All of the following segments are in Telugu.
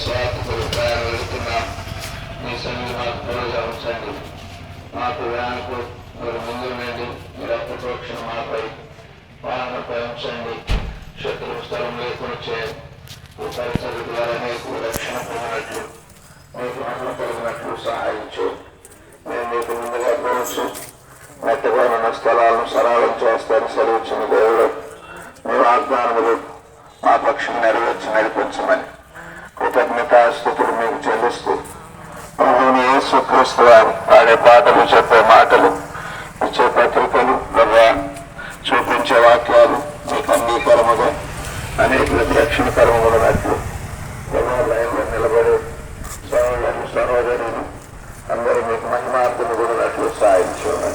స్వార్థకులు ప్రయాణం వెళుతున్నాం. మీ సన్నిధి మాకు తోడుగా ఉంచండి. మాకు వ్యానుకు మీరు ముందు నుండి మీరు అప్రతోక్షణ మాపై వాహనపై ఉంచండి. శత్రువు స్థలం లేకుండా చేయండి. ఈ పరిస్థితి ద్వారా మీకు రక్షణ పొందినట్లు మీకు మహిమ కలిగినట్లు సహాయం చేయండి. మేము మీకు ముందుగా పోవచ్చు మెత్తగా ఉన్న స్థలాలను సరళం చేస్తారని సెలవిచ్చిన దేవుడు మీ వాగ్దానములు మా పక్షం నెరవేర్చి నడిపించమని కృతజ్ఞతాస్తుతులు మీకు చెల్లిస్తూ యేసుక్రీస్తు వారు పాడే పాటలు, చెప్పే మాటలు, ఇచ్చే పత్రికలు, చూపించే వాక్యాలు మీకు అంగీకరముగా అనేక రక్షణకరములున్నట్లు లైన్లో నిలబడి సోదరులను సహోదరులను అందరూ మీకు మహిమార్థము కూడినట్లు సాయం చేయాలి.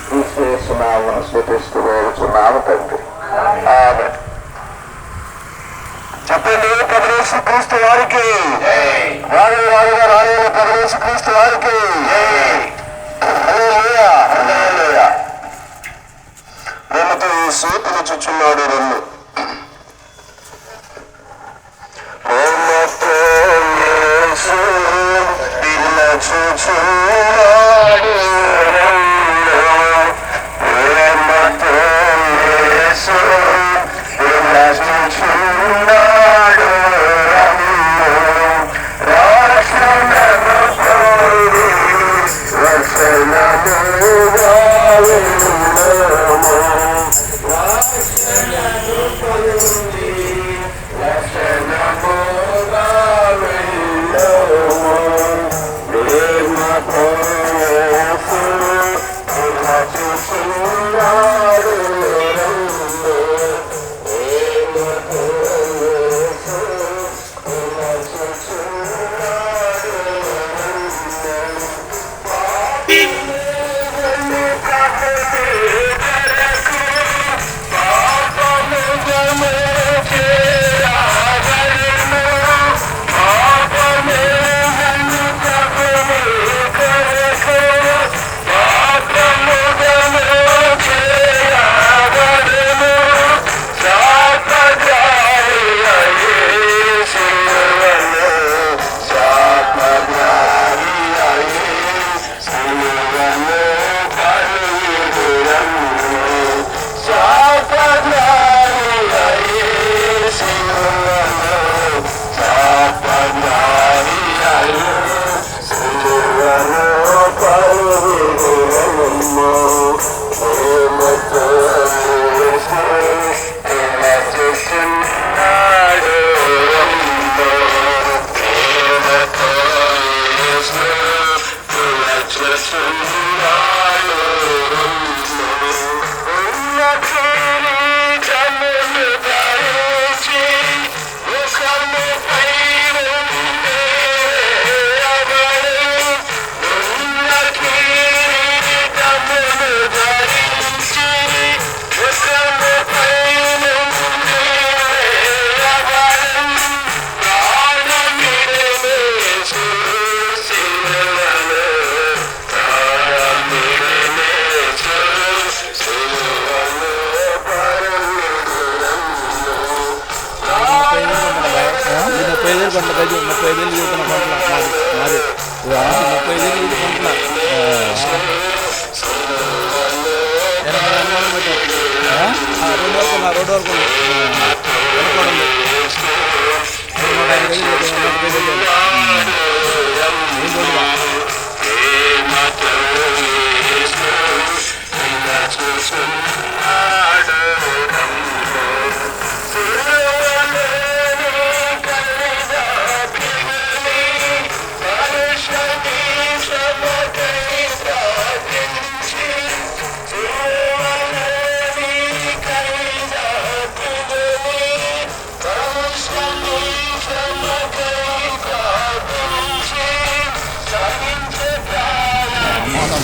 క్రీస్తునామమున స్తుతిస్తూ వేడుచున్నాము తండ్రి. ఆమేన్. చెప్పండి. ప్రభువు క్రీస్తు వారికి వారుగా రాయల ప్రభువు క్రీస్తు వారికి రెమ్మతో యేసు పిలుచుచున్నాడు. రెమ్ము రెమ్మతో యేసు పిలుచుచున్నాడు. రెమ్మతో యేసు పిలుచుచున్నాడు.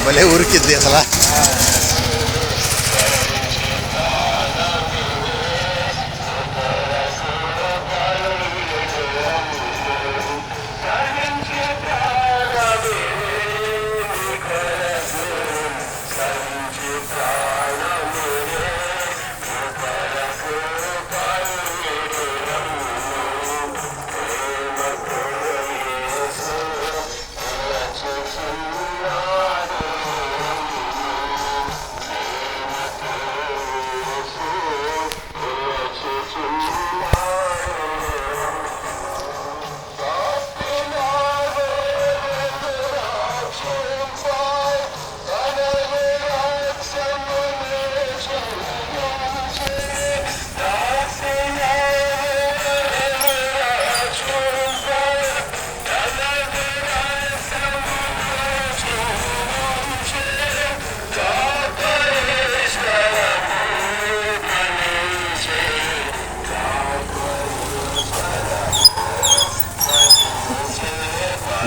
భలే ఉరికిద్ది అసలు.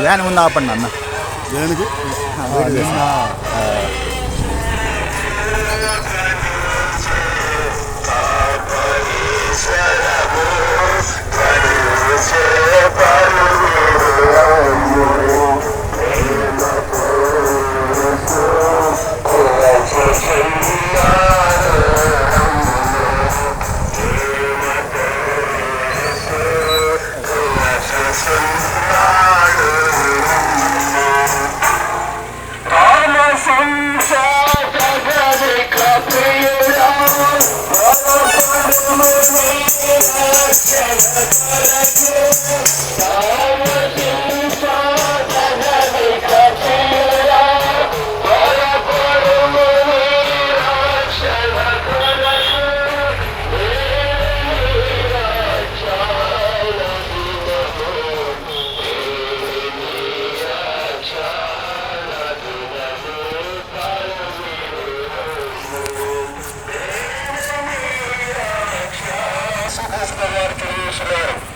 వ్యాన్ ముందు ఆపండి అన్న. దేనికి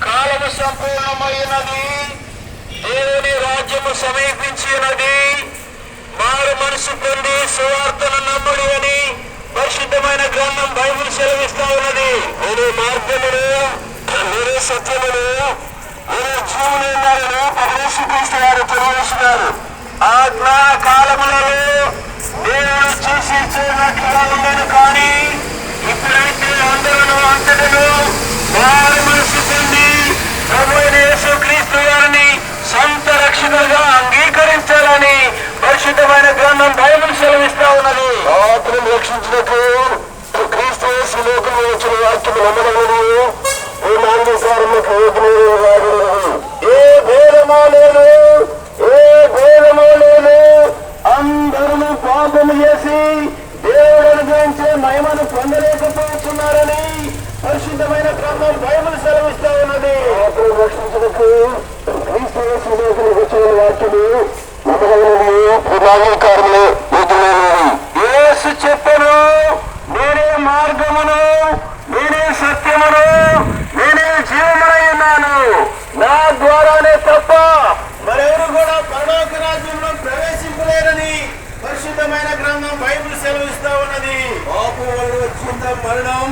కాలము సంపూర్ణమైనది, దేవుని రాజ్యము సమీపించినది, మారు మనసు పొంది సువార్తను నమ్ముడి అని పరిశుద్ధమైన గ్రంథం బైబిల్ సెలవిస్తా ఉన్నది. నేను మార్గమును, నేను సత్యమును, నేను జీవుని ఉన్నారని యేసుక్రీస్తు వారు తెలియజేస్తున్నారు. ఆ జ్ఞాన కాలములలో దేవుడు చూసి చూడనట్లుగా ఉండను, కానీ ఇప్పుడైతే అందరూ అంతటను వారి మనసు పొంది ప్రభువైన యేసుక్రీస్తు వారిని సొంత రక్షకులుగా అంగీకరించాలని పరిశుద్ధమైన గ్రంథం బైబిల్ సెలవిస్తా ఉన్నది. ఆత్మను రక్షించినట్లు క్రీస్తు యేసు లోకంలో వచ్చిన వాక్యము నమ్మడమని ఏ మానసారములకు ఏ భేదమో లేదు, ఏ భేదమో లేదు. అందరూ పాపము చేసి దేవుడు అనుగ్రహించే మహిమను పొందలేకపోతున్నారని పరిశుద్ధమైన గ్రంథం బైబిల్ సెలవిస్తా ఉన్నది. ఆత్మను రక్షించడానికి క్రీస్తు యేసు లోకంలోకి వచ్చిన వాక్యము నమ్మడమని యేసు చెప్పను, నేనే మార్గమును, నేనే సత్యమును, నేనే జీవమునై ఉన్నాను. నా ద్వారానే తప్ప మరెవరు కూడా పరలోక రాజ్యంలో ప్రవేశింపలేరని పరిశుద్ధమైన గ్రంథం బైబిల్ సెలవిస్తా ఉన్నది. పాపం వల్ల వచ్చింద మరణం,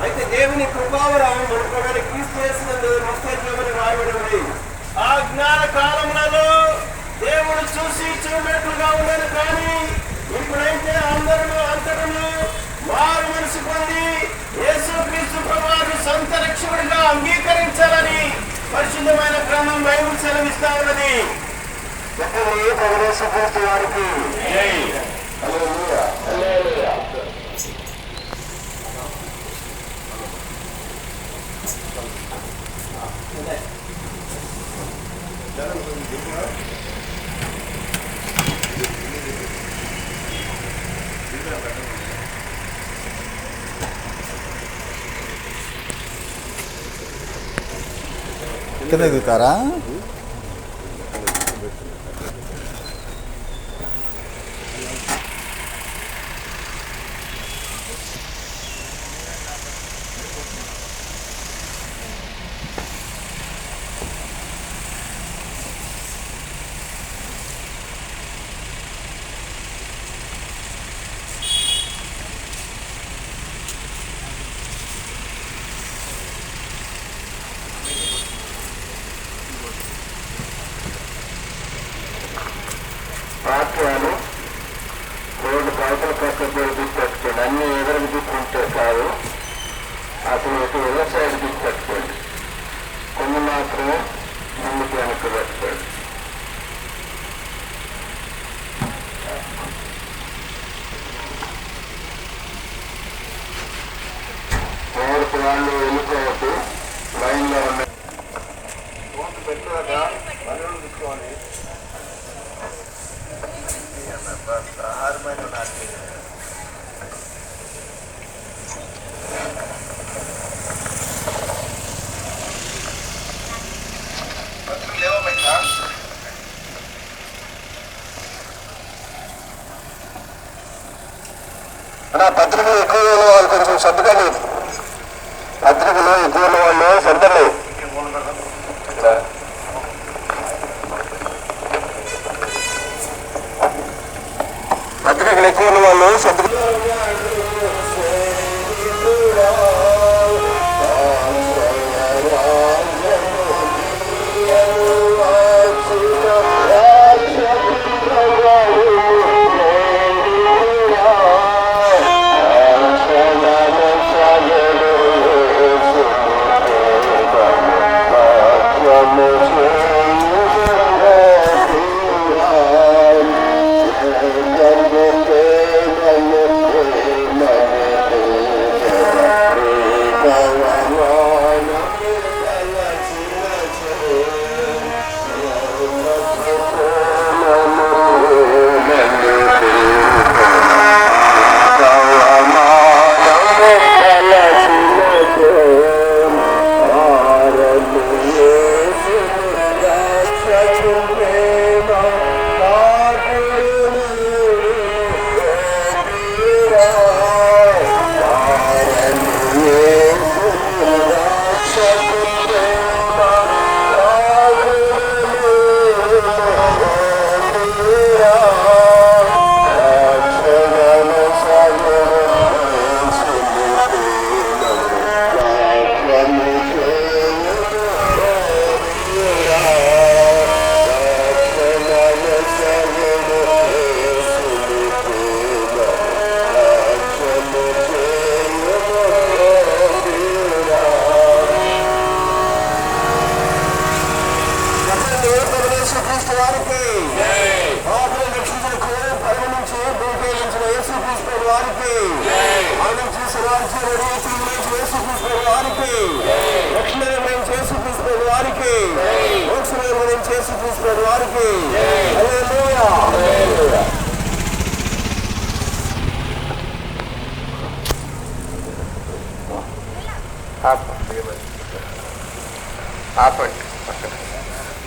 అయితే దేవుని కృపావరం మనకు క్రీస్తు యేసునందు నిత్యజీవమని రాయబడింది. ఆ జ్ఞాన కాలములలో దేవుడు చూసి చూడనట్లుగా ఉండను, కానీ ఇప్పుడైతే అందరూ అంతటను మారు మనసు పొంది యేసుక్రీస్తు ప్రభువును సొంత రక్షకుడిగా అంగీకరించాలని పరిశుద్ధమైన గ్రంథం బైబిల్ సెలవిస్తా ఉన్నది. యేసుక్రీస్తు వారికి హల్లెలూయా, హల్లెలూయా. కింద దిగుతారా? వాక్యాలు రోడ్డు బయటల పక్కన తీసుకొచ్చుకోండి. అన్ని ఎదురు తీసుకుంటే కాదు, అసలు ఎదురు సైడ్ తీసుకొచ్చుకోండి. కొన్ని మాత్రమే ముందుకు వెనక్కి పెట్టుకోండి. ఎవరికి వాళ్ళు వెళ్ళిపోవద్దు, లైన్లో ఉన్న ఓటు పెట్టాక పనులు తీసుకోవాలి. ఆహారమైన నాకు లేవమైనా పత్రికలు ఎక్కువ వాళ్ళు కొంచెం సర్దుకండి. పత్రికలు ఎక్కువ వాళ్ళు సర్దండి. కోరికలు ఎక్కువ ఉన్న వాళ్ళు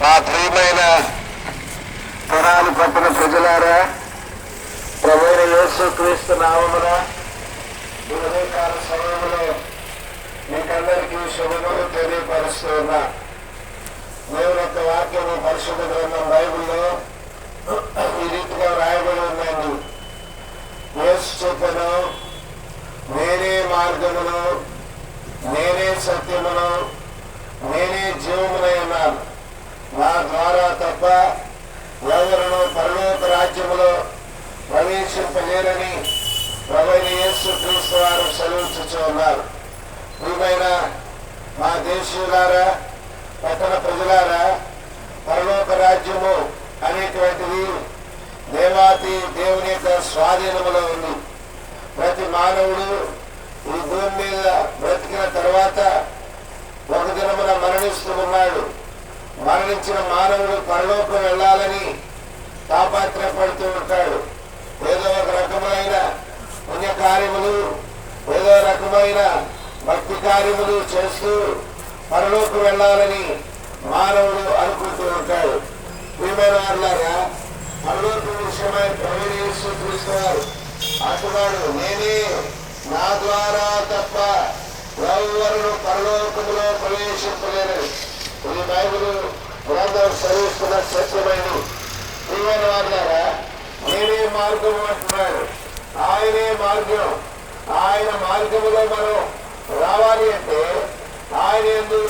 మా ప్రియమైన పురాలు పట్టిన ప్రజలారా, ప్రభువైన యేసుక్రీస్తు నామమున ఈ ఉదయకాల సమయంలో మీకందరికీ శుభములు తెలియపరుస్తూ ఉన్నా. దేవుని యొక్క వాక్యము పరిశుద్ధ గ్రంథం బైబిల్లో ఈ రీతిగా రాయబడి ఉందండి. యేసు చెప్పెను, నేనే మార్గమును, నేనే సత్యమును, నేనే జీవమునై ఉన్నాను. నా ద్వారా తప్ప ఎవరును పరలోక రాజ్యములో ప్రవేశింపలేరని ప్రభువైన యేసుక్రీస్తు వారు సెలవించుచూ ఉన్నారు. ప్రియమైన మా దేశీయులారా, పట్టణ ప్రజలారా, పరలోక రాజ్యము అనేటువంటిది దేవాతి దేవుని యొక్క స్వాధీనములో ఉంది. ప్రతి మానవుడు ఈ భూమి మీద బ్రతికిన తర్వాత ఒక దినమున మరణిస్తూ ఉన్నాడు. మరణించిన మానవుడు పరలోకం వెళ్ళాలని తాపత్రయపడుతూ ఉంటాడు. ఏదో ఒక రకమైన పుణ్యకార్యములు, ఏదో రకమైన భక్తి కార్యములు చేస్తూ పరలోకం వెళ్ళాలని మానవుడు అనుకుంటూ ఉంటాడు. ప్రియమైన వారులారా, పరలోకం విషయమై ప్రభువైన యేసుక్రీస్తు వారు అంటున్నాడు, నేనే, నా ద్వారా తప్ప ఎవరు పరలోకములో ప్రవేశింపలేరని. ఈ బైబిల్ గ్రంథం చదివిస్తున్న సత్యమైన ప్రియమైన వారులారా, నేనే మార్గం అంటున్నాడు. ఆయనే మార్గం. ఆయన మార్గములో మనం రావాలి అంటే ఆయన యందు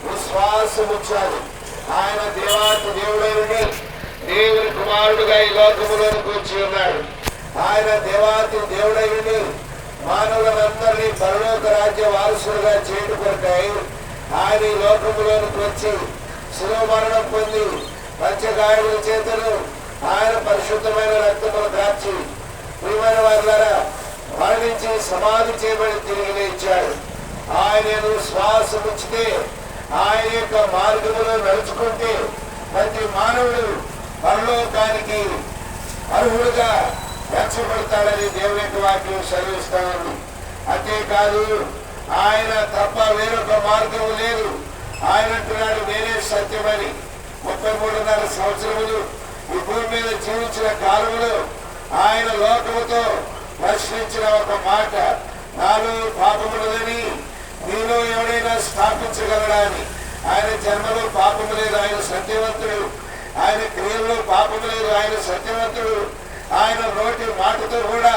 విశ్వాసం ఉంచాలి. ఆయన దేవాతి దేవుడైన దేవుని కుమారుడుగా ఈ లోకములోనికి వచ్చి ఉన్నాడు. ఆయన దేవాతి దేవుడైన మానవులందరినీ పరలోక రాజ్య వారసులుగా చేయడం కొరకై ఆయన ఈ లోకములోనికి వచ్చి శిలువ మరణం పొంది పంచగాయముల చేతను ఆయన పరిశుద్ధమైన రక్తములు కార్చి ప్రియమైన వారులారా మరణించి సమాధి చేయబడి తిరిగి లేచాడు. ఆయన శ్వాసం ఉంచితే, ఆయన యొక్క మార్గములో నడుచుకుంటే ప్రతి మానవుడు పరలోకానికి అర్హుడుగా రక్షపడతాడని దేవుని యొక్క వాక్యం సెలవిస్తాను. అంతేకాదు, ఆయన తప్ప వేరొక మార్గము లేదు. ఆయన అంటున్నాడు, నేనే సత్యమని. 33.5 సంవత్సరములు ఈ భూమి మీద జీవించిన కాలంలో ఆయన లోకముతో ప్రశ్నించిన ఒక మాట, నాలో పాపములదని నీలో ఎవడైనా స్థాపించగలడా అని. ఆయన జన్మలో పాపము లేదు, ఆయన సత్యవంతుడు. ఆయన క్రియల్లో పాపము లేదు, ఆయన సత్యవంతుడు. ఆయన నోటి మాటతో కూడా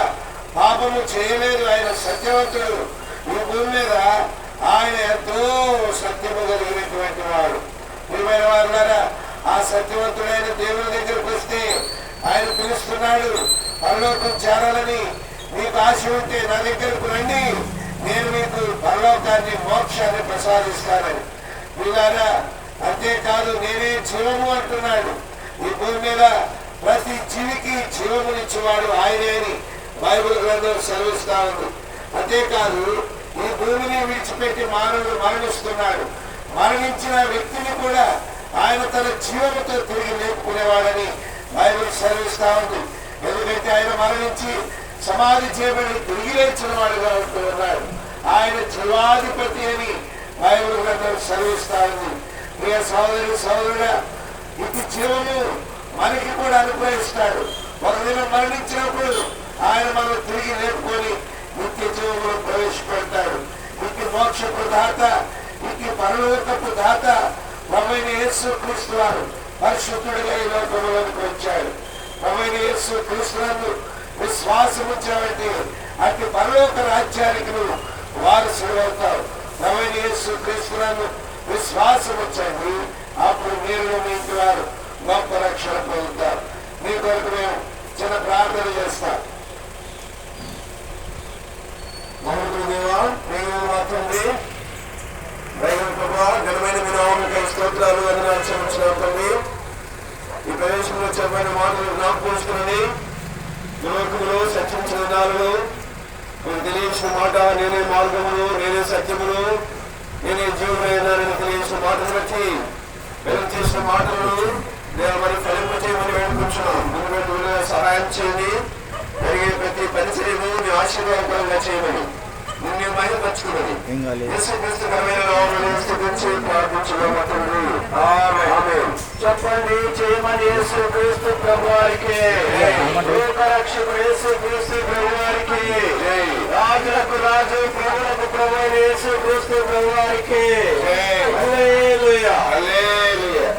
పాపము చేయలేదు. ఆయన సత్యవంతుడు. ఈ భూమి మీద ఆయన ఎంతో సత్యము కలిగినటువంటి వాడు. ప్రియమైన వారులారా, ఆ సత్యవంతుడైన దేవుని దగ్గరకు వస్తే ఆయన పిలుస్తున్నాడు, పరలోకం చేరాలని మీకు ఆశ ఉంటే నా దగ్గరకు రండి, నేను మీకు పరలోకాన్ని మోక్షాన్ని ప్రసాదిస్తానని. మీలారా, అంతేకాదు నేనే జీవము అంటున్నాడు. ఈ భూమి మీద ప్రతి జీవికి జీవమునిచ్చేవాడు ఆయనే అని బైబిల్ గ్రంథం సెలవిస్తా ఉంది. అంతేకాదు ఈ భూమిని విడిచిపెట్టి మానవుడు మరణిస్తున్నాడు. మరణించిన వ్యక్తిని కూడా ఆయన తన జీవముతో తిరిగి లేపుకునేవాడని బైబిల్ సెలవిస్తా ఉంది. ఎందుకంటే ఆయన మరణించి సమాధి చేయబడి తిరిగి లేచిన వాడుగా ఉంటూ ఉన్నాడు. ఆయన జీవాధిపతి అని బైబిల్ గ్రంథం సెలవిస్తా ఉంది. ప్రియ సోదరి సోదరుడా, ఇటు జీవము మనకి కూడా అనుగ్రహిస్తాడు. ఒక దినం మరణించినప్పుడు ఆయన మనం తిరిగి లేపుకొని నిత్య జీవంలో ప్రవేశపెడతాడు. ఇటు మోక్షపు దాత, ఇటు పరలోకపు దాత ప్రభువైన యేసు క్రీస్తు వారు పరిశుద్ధుడిగా ఈ లోకంలోకి వచ్చాడు. ప్రభువైన యేసు క్రీస్తునందు విశ్వాసం ఉంచావంటే అటు పరలోక రాజ్యానికి నువ్వు వారసుడు అవుతావు. ప్రభువైన యేసు క్రీస్తునందు విశ్వాసం వచ్చండి, అప్పుడు మీరు మీ ఇంటి వారు గొప్ప రక్షణ పొందుతారు. మీ కొరకు మేము చిన్న ప్రార్థన చేస్తాం. మమ్మల్ని దేవా, మేము మాత్రమే ఘనమైన మీ నామమునకు స్తోత్రాలు వందనాలు చెల్లించుకుంటుంది. ఈ ప్రదేశంలో చెప్పిన మాటలు జ్ఞాపకం లోకములో సత్యించిన నాలుగు మీకు తెలియచిన మాట, నేనే మార్గములు, నేనే సత్యములు, నేనే జీవమైనానని తెలియచిన మాటను బట్టి మేము చేసిన మాటలను నేను మరి ఫలింప చేయమని వేడుకుంటున్నాం. ముందు సహాయం చేయండి. జరిగే ప్రతి పరిచర్యను మీ ఆశీర్వాదకరంగా చేయమని నిన్ను మహిమపరచుకున్నది యేసుక్రీస్తుకరమైన నామములో స్తుతించి ప్రార్థించుకోమంటుంది. ఆమేన్. చెప్పండి, చేయమని యేసుక్రీస్తు ప్రభువారికి, లోకరక్షకుడు యేసుక్రీస్తు ప్రభువారికి, రాజులకు రాజు ప్రభువులకు ప్రభువైన యేసుక్రీస్తు ప్రభువారికి. హల్లెలూయా, హల్లెలూయా.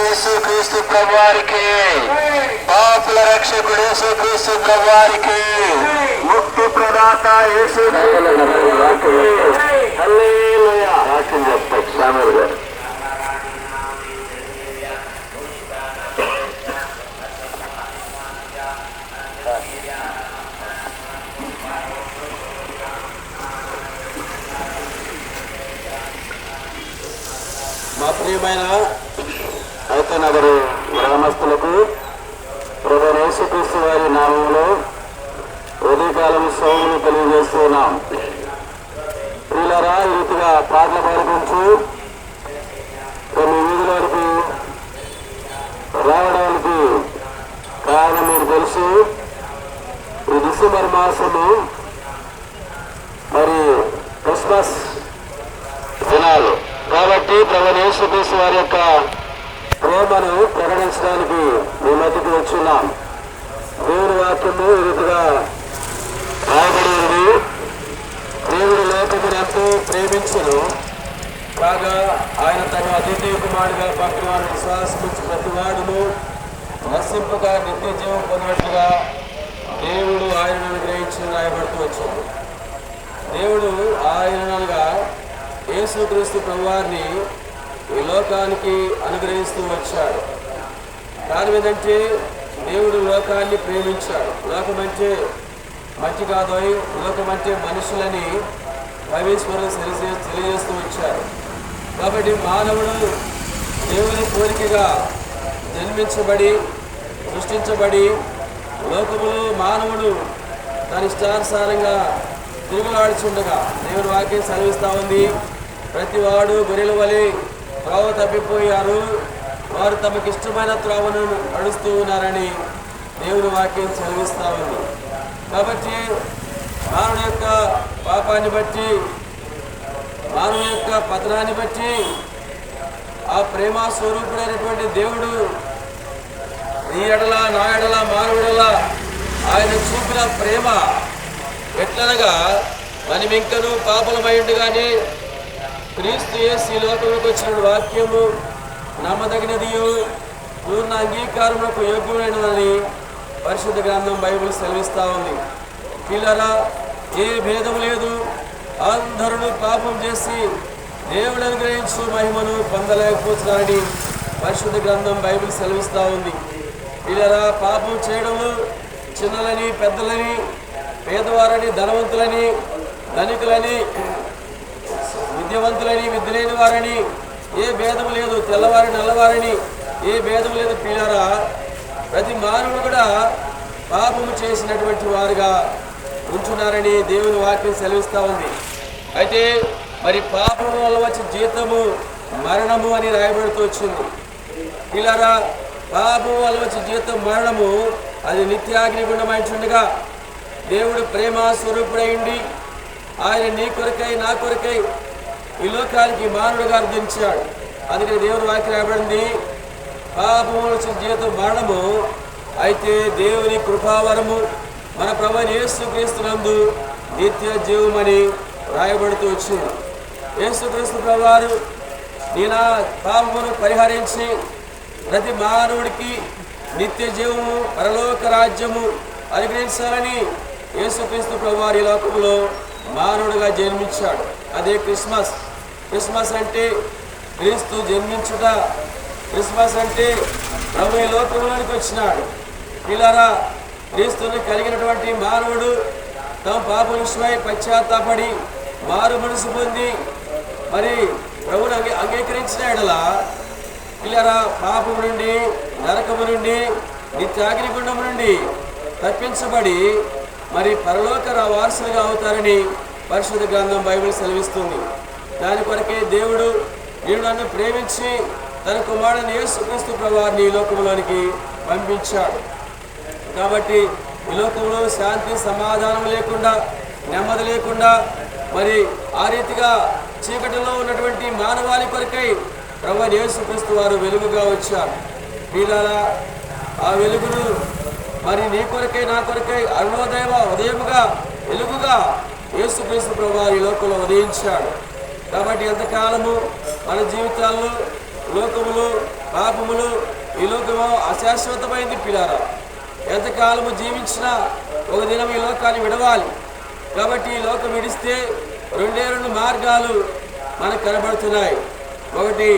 యేసుక్రీస్తు ప్రభువారికి, పాపుల రక్షకుడు యేసుక్రీస్తు ప్రభువారికి, ముక్తి ప్రదాత యేసుక్రీస్తు ప్రభువారికి. హల్లెలూయా. వాక్యం చెప్తారు సామెత గారు. ప్రియమైన అయితే నగరు గ్రామస్తులకు ప్రభువైన యేసుక్రీస్తు వారి నామంలో ఉదయకాలం సౌములు తెలియజేస్తున్నాం. ప్రియులారా, ఈ రీతిగా పాటలు పాడుకుంటూ కొన్ని వీధులకు రావడానికి కారణం మీరు తెలుసు. ఈ డిసెంబర్ మాసము మరి క్రిస్మస్ దినాలు కాబట్టి ప్రభువైన యేసుక్రీస్తు వారి యొక్క ప్రేమను ప్రకటించడానికి మీ మధ్యకి వచ్చున్నాం. దేవుని వాక్యము ఈ రీతిగా రాయబడి, దేవుడు లోకమును ఎంతో ప్రేమించను కాగా ఆయన తన అద్వితీయ కుమారుడిగా పంపిన విశ్వాసం ప్రతి వాడును నశింపగా నిత్య జీవం పొందినట్లుగా దేవుడు ఆయనను అనుగ్రహించి రాయబడుతూ వచ్చింది. దేవుడు ఆయనగా యేసుక్రీస్తు ప్రభువారిని ఈ లోకానికి అనుగ్రహిస్తూ వచ్చాడు. కారణం ఏంటంటే దేవుడు లోకాన్ని ప్రేమించాడు. లోకమంటే మంచి కాదోయ్, లోకమంటే మనుషులని పరమేశ్వరుడు తెలియజేస్తూ వచ్చాడు. కాబట్టి మానవుడు దేవుని పోలికగా జన్మించబడి సృష్టించబడి లోకములో మానవుడు తన ఇష్టానుసారంగా తిరుగులాడుచుండగా దేవుని వాక్యం సెలవిస్తూ ఉంది. ప్రతి వాడు గొర్రెల వలె త్రోవ తప్పిపోయారు, వారు తమకు ఇష్టమైన త్రోవను నడుస్తూ ఉన్నారని దేవుని వాక్యం సెలవిస్తూ ఉంది. కాబట్టి మానవుని యొక్క పాపాన్ని బట్టి, మానవుని యొక్క పతనాన్ని బట్టి ఆ ప్రేమ స్వరూపుడైనటువంటి దేవుడు నీ ఎడల నా ఎడల మానవుడలా ఆయన చూపిన ప్రేమ ఎట్లనగా మనం ఇంకనూ పాపలమై ఉండగానే క్రీస్తు యేసు ఈ లోకంలోకి వచ్చిన వాక్యము నమ్మదగినది, పూర్ణ అంగీకారములకు యోగ్యమైనదని పరిశుద్ధ గ్రంథం బైబిల్ సెలవిస్తూ ఉంది. పిల్లరా, ఏ భేదం లేదు, అందరూ పాపం చేసి దేవుడు అనుగ్రహించు మహిమను పొందలేకపోతున్నారని పరిశుద్ధ గ్రంథం బైబిల్ సెలవిస్తూ ఉంది. పిల్లరా, పాపం చేయడంలో చిన్నలని పెద్దలని, పేదవారని ధనవంతులని, ధనికులని, విద్యావంతులని విద్యలేని వారని ఏ భేదం లేదు, తెల్లవారి నల్లవారని ఏ భేదం లేదు. పిల్లరా, ప్రతి మానవుడు కూడా పాపము చేసినటువంటి వారుగా ఉంటున్నారని దేవుని వాక్యం సెలవిస్తూ ఉంది. అయితే మరి పాపం వల్ల వచ్చే జీతము మరణము అని రాయబడుతూ వచ్చింది. పిల్లరా, పాపం వల్ల వచ్చే జీతం మరణము, అది నిత్యాగ్నిగుండమైంటుండగా దేవుడు ప్రేమ స్వరూపుడైండి ఆయన నీ కొరకై నా కొరకై ఈ లోకానికి మానవుడిగా అర్థించాడు. అందుకని దేవుని వాక్యం రాయబడింది, పాపము వచ్చిన జీవితం మరణము, అయితే దేవుని కృపావరము మన ప్రభువైన యేసుక్రీస్తునందు నిత్య జీవమని రాయబడుతూ వచ్చింది. యేసుక్రీస్తు ప్రభువారు నీ నా పాపమును పరిహరించి ప్రతి మానవుడికి నిత్య జీవము పరలోక రాజ్యము అనుగ్రహించాలని యేసుక్రీస్తు ప్రభువారు ఈ లోకంలో మానవుడిగా జన్మించాడు. అదే క్రిస్మస్. క్రిస్మస్ అంటే క్రీస్తు జన్మించుట, క్రిస్మస్ అంటే ప్రభు ఈ లోకంలోనికి వచ్చినాడు. పిల్లరా, క్రీస్తుని కలిగినటువంటి మానవుడు తమ పాప విషయమై పశ్చాత్తాపడి మారు మనసు పొంది మరి ప్రభుని అంగీకరించిన ఎడల పిల్లరా పాపము నుండి, నరకము నుండి, నిత్యాగ్నిగుండము నుండి తప్పించబడి మరి పరలోక వారసులుగా అవుతారని పరిశుద్ధ గ్రంథం బైబిల్ సెలవిస్తుంది. దాని కొరకే దేవుడు నేను నన్ను ప్రేమించి తన కుమారుని యేసుక్రీస్తు ప్రభువారిని ఈ లోకంలోనికి పంపించాడు. కాబట్టి ఈ లోకంలో శాంతి సమాధానం లేకుండా, నెమ్మది లేకుండా మరి ఆ రీతిగా చీకటిలో ఉన్నటువంటి మానవాళి కొరకై ప్రభువైన యేసుక్రీస్తు వారు వెలుగుగా వచ్చారు. వీళ్ళలా ఆ వెలుగును మరి నీ కొరకై నా కొరకై ఉదయముగా వెలుగుగా యేసుక్రీస్తు ప్రభువారు ఈ లోకంలో ఉదయించాడు. కాబట్టి ఎంతకాలము మన జీవితాల్లో లోకములు పాపములు ఈ లోకము అశాశ్వతమైంది. పిల్లారా, ఎంతకాలము జీవించినా ఒక దినం ఈ లోకాన్ని విడవాలి. కాబట్టి ఈ లోకం విడిస్తే రెండు మార్గాలు మనకు కనబడుతున్నాయి. ఒకటి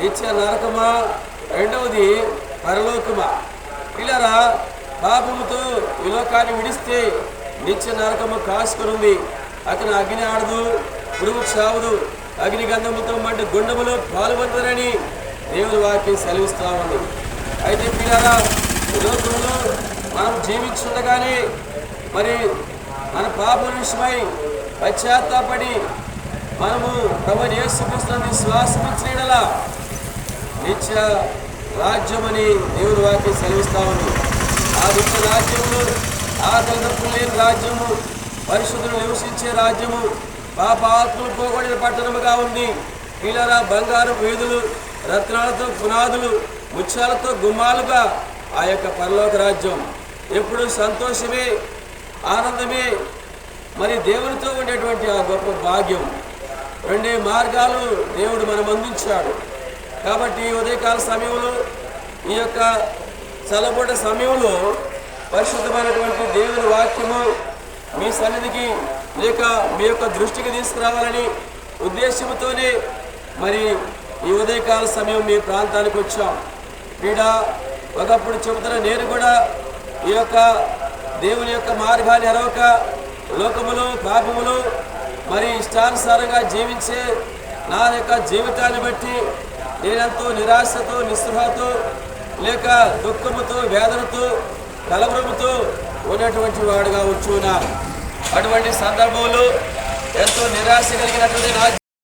నిత్య నరకమా, రెండవది పరలోకమా. పిల్లరా, పాపముతో ఈ లోకాన్ని విడిస్తే నిత్య నరకము కాసుకునుంది. అతను అగ్ని ఆడదు, పురుగు చావదు. అగ్నిగంధముతో మంటి గుండములో పాల్గొంటారని దేవుని వాక్యం సెలవిస్తా ఉంది. అయితే పిల్లరా, ఈ లోకంలో మనం జీవించుండగానే మరి మన పాపం విషయమై పశ్చాత్తాపడి మనము ప్రభువైన యేసుక్రీస్తుని విశ్వాసమించినలా నిత్య రాజ్యమని దేవుని వాక్యం సెలవిస్తా ఉంది. ఆ నిత్య రాజ్యము ఆ తలనొప్పులు లేని రాజ్యము, పరిశుద్ధులు నివసించే రాజ్యము, పాప ఆత్మలు పోగొడిన పట్టణముగా ఉంది. పిల్లరా, బంగారు వీధులు, రత్నాలతో పునాదులు, ముత్యాలతో గుమ్మాలుగా ఆ యొక్క పరలోక రాజ్యం. ఎప్పుడు సంతోషమే, ఆనందమే, మరి దేవునితో ఉండేటువంటి ఆ గొప్ప భాగ్యం. రెండే మార్గాలు దేవుడు మనం అందించాడు. కాబట్టి ఉదయకాల సమయంలో, ఈ యొక్క చల్లబడ్డ సమయంలో పరిశుద్ధమైనటువంటి దేవుని వాక్యము మీ సన్నిధికి లేక మీ యొక్క దృష్టికి తీసుకురావాలని ఉద్దేశంతోనే మరి ఈ ఉదయకాల సమయం మీ ప్రాంతానికి వచ్చాం. పీడ ఒకప్పుడు చెబుతున్న నేను కూడా ఈ యొక్క దేవుని యొక్క మార్గాన్ని ఎరవక లోకములో పాపములో మరి ఇష్టానుసారంగా జీవించే నా యొక్క జీవితాన్ని బట్టి నేనెంతో నిరాశతో, నిస్పృహతో, లేక దుఃఖముతో, వేదనతో, కలవరముతో ఉన్నటువంటి వాడుగా వచ్చున్నా. అటువంటి సందర్భంలో ఎంతో నిరాశ కలిగినటువంటి నా